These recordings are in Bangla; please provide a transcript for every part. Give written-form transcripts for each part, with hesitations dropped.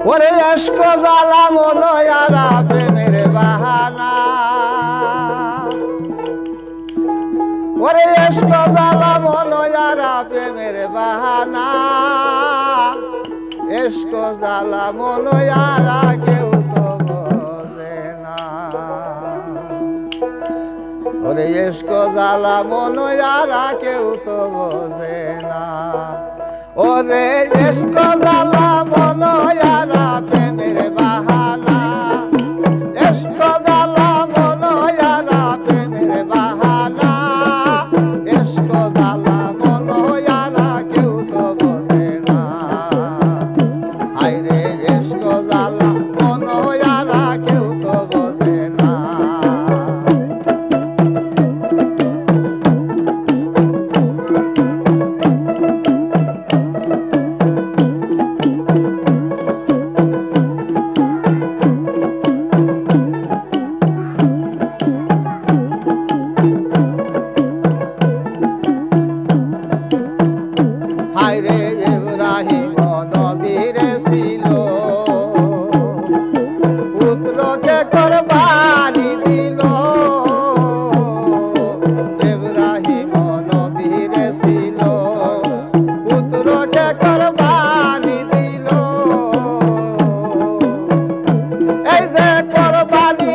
ওরে এশক জ্বালা মনয়ারা প্রেমের বাহানা ওরে এশক জ্বালা মনয়ারা প্রেমের বাহানা এশক জ্বালা মনয়ারা কেউ তো বোঝে না ওরে এশক জ্বালা মনয়ারা কেউ তো বোঝে না ওরে এশক জ্বালা মনয়ারা প্রেমের বাহানা এশক জ্বালা মনয়ারা প্রেমের বাহানা এশক জ্বালা মনয়ারা কেউ তো বোঝে না হায়রে এশক জ্বালা মনয়ারা কেউ তো বোঝে না হায়রে ইব্রাহিম নবীরে ছিল পুত্রকে কুরবানি দিল ইব্রাহিম নবীরে ছিল পুত্রকে কুরবানি দিল এই যে কুরবানি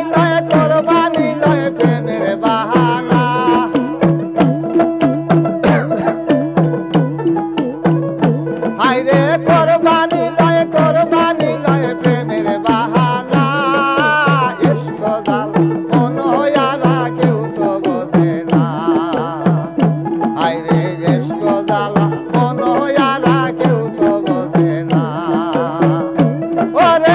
নয় প্রেমের বাহানা হায়রে কুরবানি নয় প্রেমের বাহানা এশক জ্বালা মনয়ারা কেউ তো বোঝে না হায়রে এশক জ্বালা মনয়ারা কেউ তো বোঝে না ওরে